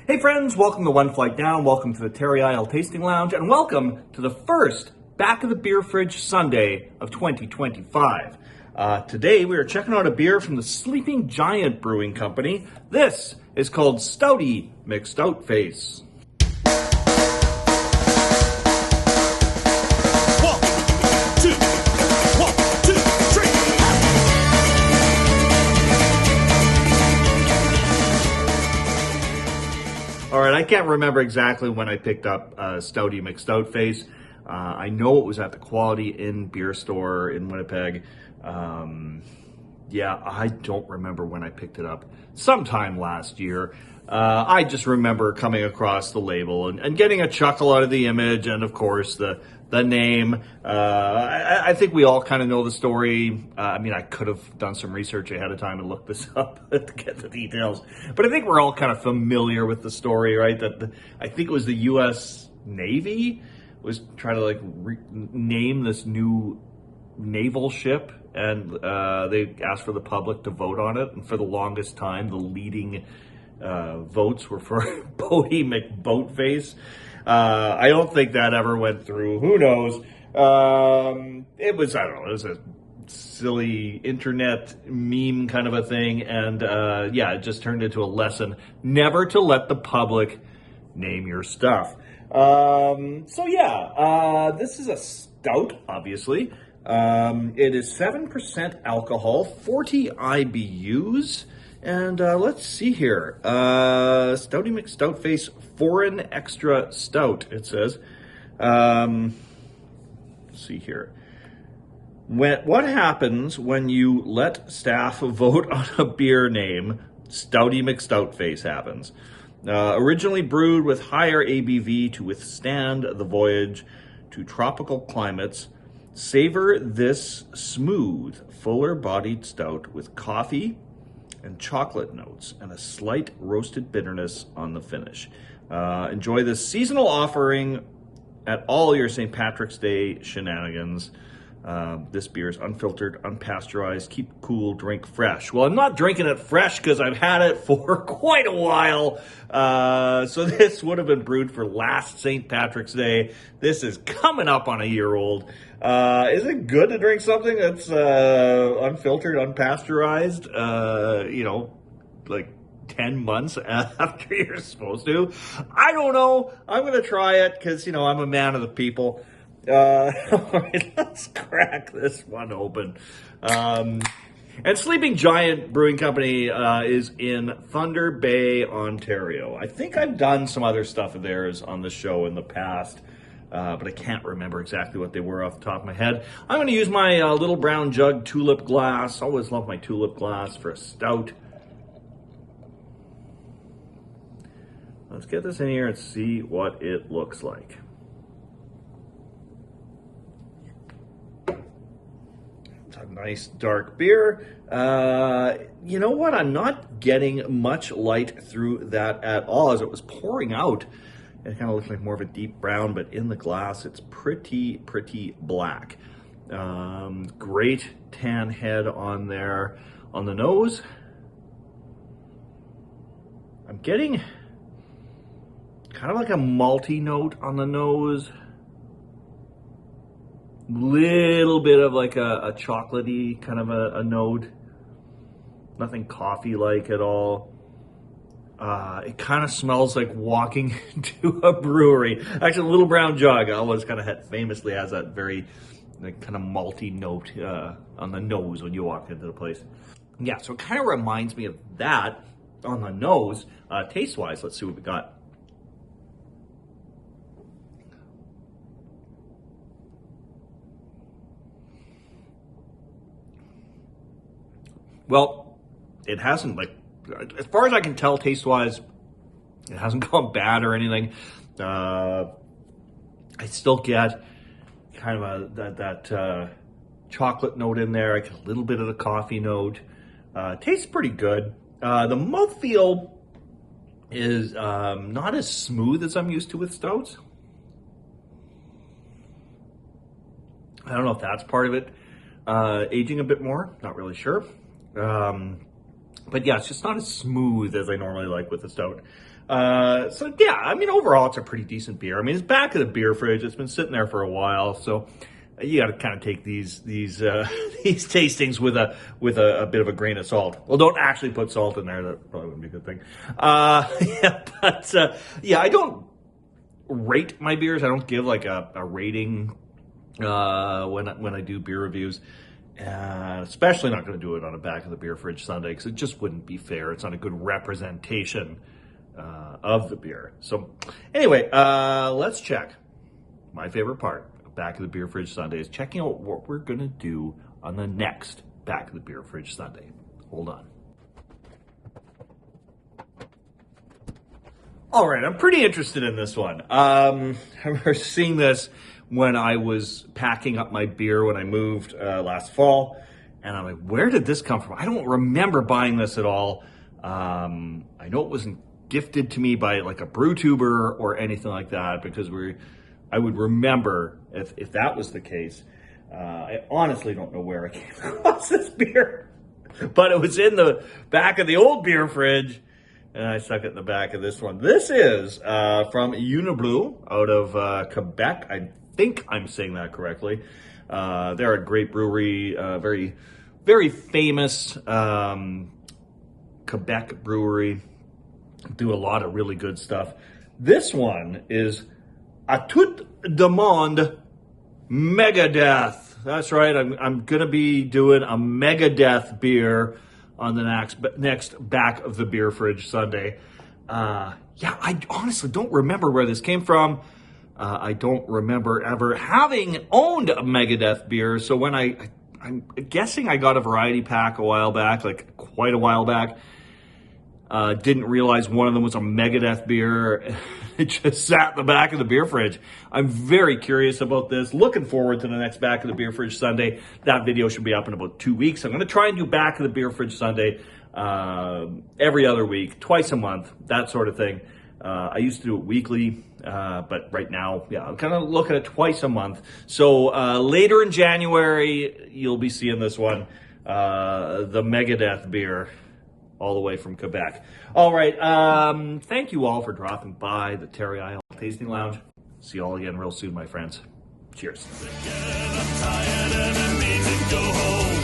Hey friends, welcome to One Flight Down, welcome to the Terry Isle Tasting Lounge, and welcome to the first Back of the Beer Fridge Sunday of 2025. Today we are checking out a beer from the Sleeping Giant Brewing Company. This is called Stouty McStoutface. All right, I can't remember exactly when I picked up Stouty McStoutface. I know it was at the Quality Inn beer store in Winnipeg. Yeah, I don't remember when I picked it up. Sometime last year. I just remember coming across the label and getting a chuckle out of the image and, of course, the name. I think we all kind of know the story. I mean, I could have done some research ahead of time and looked this up to get the details. But I think we're all kind of familiar with the story, right? I think it was the U.S. Navy was trying to name this new naval ship, and they asked for the public to vote on it. And for the longest time, the leading votes were for Stouty McBoatface. I don't think that ever went through. Who knows? It was a silly internet meme kind of a thing. And yeah, it just turned into a lesson never to let the public name your stuff. So yeah, this is a stout, obviously. It is 7% alcohol, 40 IBUs. And let's see here. Stouty McStoutface Foreign Extra Stout, it says. Let's see here. What happens when you let staff vote on a beer name? Stouty McStoutface happens. Originally brewed with higher ABV to withstand the voyage to tropical climates, savor this smooth, fuller-bodied stout with coffee and chocolate notes and a slight roasted bitterness on the finish. Enjoy this seasonal offering at all your St. Patrick's Day shenanigans. This beer is unfiltered, unpasteurized, keep cool, drink fresh. Well, I'm not drinking it fresh because I've had it for quite a while. So this would have been brewed for last St. Patrick's Day. This is coming up on a year old. Is it good to drink something that's unfiltered, unpasteurized, like 10 months after you're supposed to? I don't know. I'm going to try it because, I'm a man of the people. All right, let's crack this one open. And Sleeping Giant Brewing Company is in Thunder Bay, Ontario. I think I've done some other stuff of theirs on the show in the past, but I can't remember exactly what they were off the top of my head. I'm going to use my little brown jug tulip glass. I always love my tulip glass for a stout. Let's get this in here and see what it looks like. Nice dark beer. You know what? I'm not getting much light through that at all. As it was pouring out, it kind of looked like more of a deep brown, but in the glass, it's pretty black. Great tan head on there. On the nose, I'm getting kind of like a malty note on the nose. Little bit of like a chocolatey kind of a note. Nothing coffee-like at all. It kind of smells like walking into a brewery. Actually, a little brown jug always kind of famously has that very kind of malty note on the nose when you walk into the place. Yeah, so it kind of reminds me of that on the nose. Taste-wise, let's see what we got. Well, it hasn't, as far as I can tell, taste-wise, it hasn't gone bad or anything. I still get kind of that chocolate note in there. I get a little bit of the coffee note. Tastes pretty good. The mouthfeel is not as smooth as I'm used to with stouts. I don't know if that's part of it. Aging a bit more, not really sure. But yeah, it's just not as smooth as I normally like with a stout. So yeah, I mean, overall, it's a pretty decent beer. I mean, it's back of the beer fridge. It's been sitting there for a while, so you got to kind of take these these tastings with a bit of a grain of salt. Well, don't actually put salt in there. That probably wouldn't be a good thing. Yeah, I don't rate my beers. I don't give like a rating when I do beer reviews. Especially not going to do it on a back of the beer fridge Sunday because it just wouldn't be fair. It's not a good representation of the beer. So anyway, let's check. My favorite part of back of the beer fridge Sunday is checking out what we're going to do on the next back of the beer fridge Sunday. Hold on. All right, I'm pretty interested in this one. I remember seeing this when I was packing up my beer when I moved last fall. And I'm like, where did this come from? I don't remember buying this at all. I know it wasn't gifted to me by like a brew tuber or anything like that because I would remember if that was the case. I honestly don't know where I came across this beer, but it was in the back of the old beer fridge. And I stuck it in the back of this one. This is from Unibrew out of Quebec. I think I'm saying that correctly. They're a great brewery, very, very famous Quebec brewery. Do a lot of really good stuff. This one is a Tout de Monde Megadeth. That's right. I'm going to be doing a Megadeth beer on the next back of the beer fridge Sunday. Yeah, I honestly don't remember where this came from. I don't remember ever having owned a Megadeth beer. So when I'm guessing I got a variety pack a while back, like quite a while back. Didn't realize one of them was a Megadeth beer. It just sat in the back of the beer fridge. I'm very curious about this. Looking forward to the next back of the beer fridge Sunday. That video should be up in about 2 weeks. I'm going to try and do back of the beer fridge Sunday every other week, twice a month, that sort of thing. I used to do it weekly, but right now, yeah, I'm kind of looking at twice a month. So later in January, you'll be seeing this one, the Megadeth beer, all the way from Quebec. All right, thank you all for dropping by the Terry Isle Tasting Lounge. See you all again real soon, my friends. Cheers. Again, I'm tired and I need to go home.